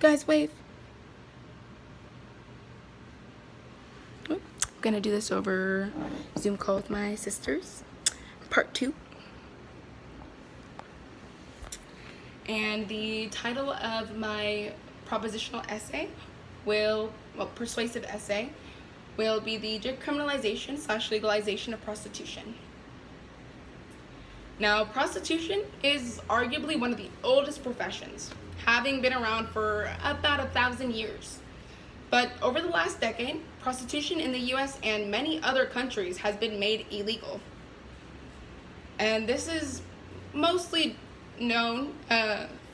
Guys, wave. I'm gonna do this over Zoom call with my sisters, part 2. And the title of my propositional essay persuasive essay will be the decriminalization / legalization of prostitution. Now, prostitution is arguably one of the oldest professions, having been around for about 1,000 years. But over the last decade, prostitution in the US and many other countries has been made illegal. And this is mostly known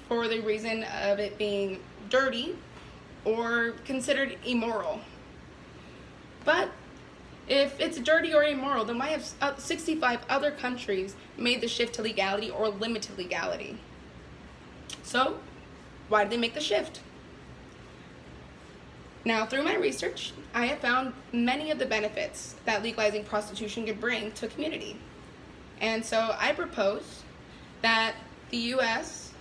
for the reason of it being dirty or considered immoral. But if it's dirty or immoral, then why have 65 other countries made the shift to legality or limited legality? So, why did they make the shift? Now, through my research, I have found many of the benefits that legalizing prostitution could bring to a community. And so I propose that the U.S.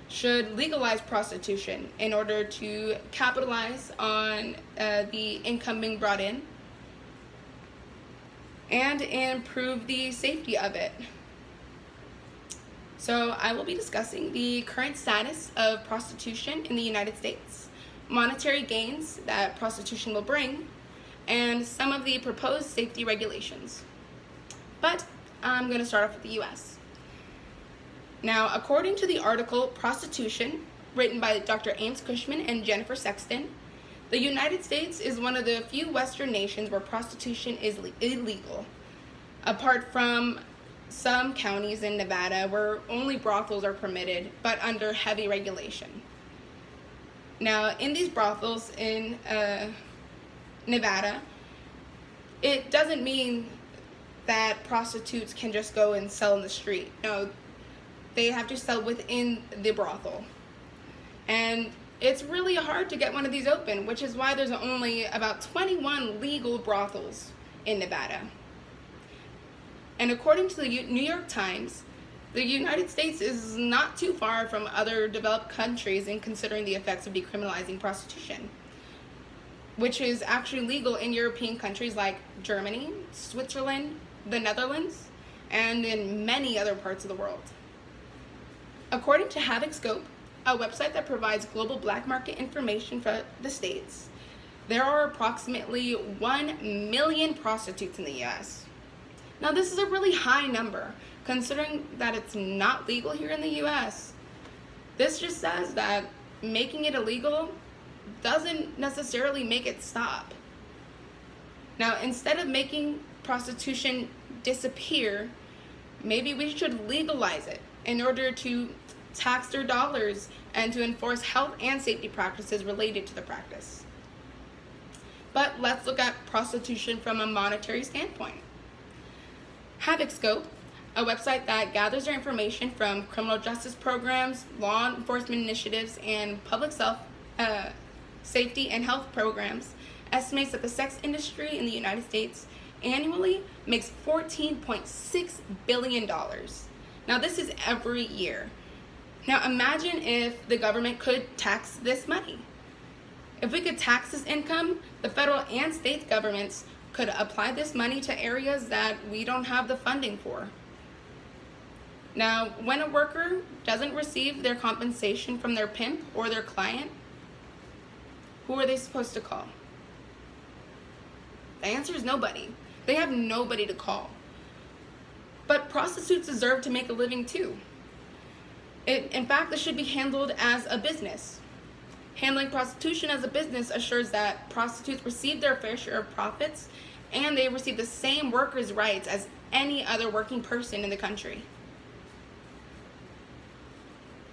should legalize prostitution in order to capitalize on the income being brought in and improve the safety of it. So I will be discussing the current status of prostitution in the United States, monetary gains that prostitution will bring, and some of the proposed safety regulations. But I'm going to start off with the U.S. Now, according to the article Prostitution, written by Dr. Ames Cushman and Jennifer Sexton, the United States is one of the few Western nations where prostitution is illegal, apart from some counties in Nevada where only brothels are permitted, but under heavy regulation. Now, in these brothels in Nevada, it doesn't mean that prostitutes can just go and sell in the street. No, they have to sell within the brothel. And it's really hard to get one of these open, which is why there's only about 21 legal brothels in Nevada. And according to the New York Times, the United States is not too far from other developed countries in considering the effects of decriminalizing prostitution, which is actually legal in European countries like Germany, Switzerland, the Netherlands, and in many other parts of the world. According to HavocsCope, a website that provides global black market information for the states, there are approximately 1 million prostitutes in the U.S. Now, this is a really high number, considering that it's not legal here in the U.S. This just says that making it illegal doesn't necessarily make it stop. Now, instead of making prostitution disappear, maybe we should legalize it in order to tax their dollars and to enforce health and safety practices related to the practice. But let's look at prostitution from a monetary standpoint. HavocsCope, a website that gathers their information from criminal justice programs, law enforcement initiatives, and public safety and health programs, estimates that the sex industry in the United States annually makes $14.6 billion. Now, this is every year. Now, imagine if the government could tax this money. If we could tax this income, the federal and state governments could apply this money to areas that we don't have the funding for. Now, when a worker doesn't receive their compensation from their pimp or their client, who are they supposed to call? The answer is nobody. They have nobody to call. But prostitutes deserve to make a living too. In fact, this should be handled as a business. Handling prostitution as a business assures that prostitutes receive their fair share of profits and they receive the same workers' rights as any other working person in the country.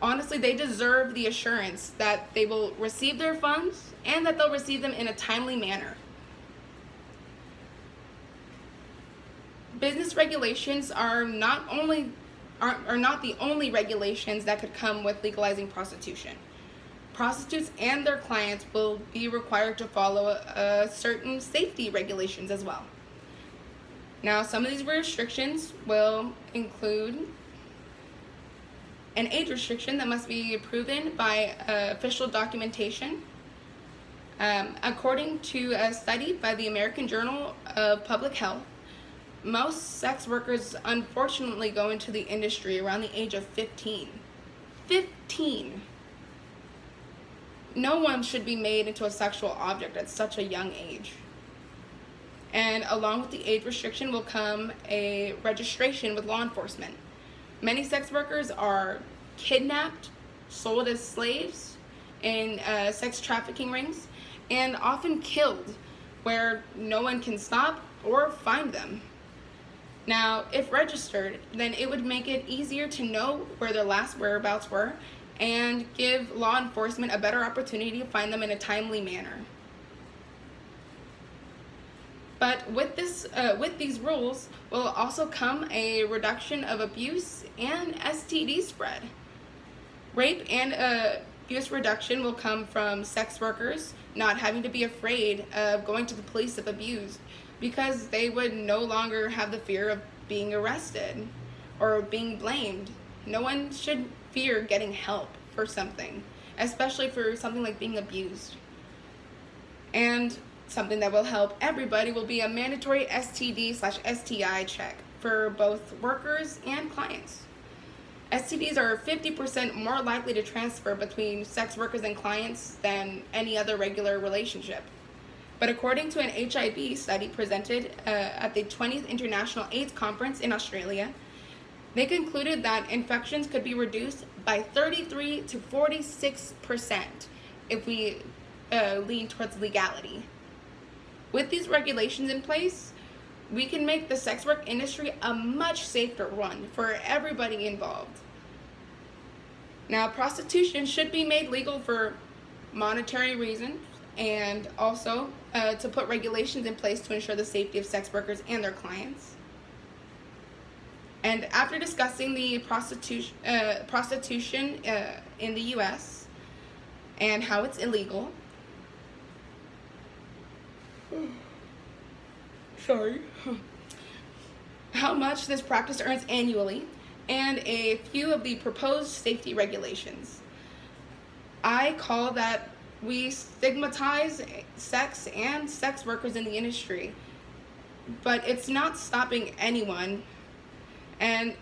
Honestly, they deserve the assurance that they will receive their funds and that they'll receive them in a timely manner. Business regulations are not the only regulations that could come with legalizing prostitution. Prostitutes and their clients will be required to follow certain safety regulations as well. Now, some of these restrictions will include an age restriction that must be proven by official documentation. According to a study by the American Journal of Public Health, most sex workers unfortunately go into the industry around the age of 15. 15! No one should be made into a sexual object at such a young age. And along with the age restriction will come a registration with law enforcement. Many sex workers are kidnapped, sold as slaves in sex trafficking rings, and often killed where no one can stop or find them. Now, if registered, then it would make it easier to know where their last whereabouts were and give law enforcement a better opportunity to find them in a timely manner. But with these rules will also come a reduction of abuse and STD spread. Rape and abuse reduction will come from sex workers not having to be afraid of going to the police if abused, because they would no longer have the fear of being arrested or being blamed. No one should fear getting help for something, especially for something like being abused. And something that will help everybody will be a mandatory STD/STI check for both workers and clients. STDs are 50% more likely to transfer between sex workers and clients than any other regular relationship. But according to an HIV study presented at the 20th International AIDS Conference in Australia, they concluded that infections could be reduced by 33 to 46% if we lean towards legality. With these regulations in place, we can make the sex work industry a much safer one for everybody involved. Now, prostitution should be made legal for monetary reasons, and also to put regulations in place to ensure the safety of sex workers and their clients. And after discussing the prostitution in the U.S. and how it's illegal, how much this practice earns annually, and a few of the proposed safety regulations, I call that we stigmatize sex and sex workers in the industry, but it's not stopping anyone, and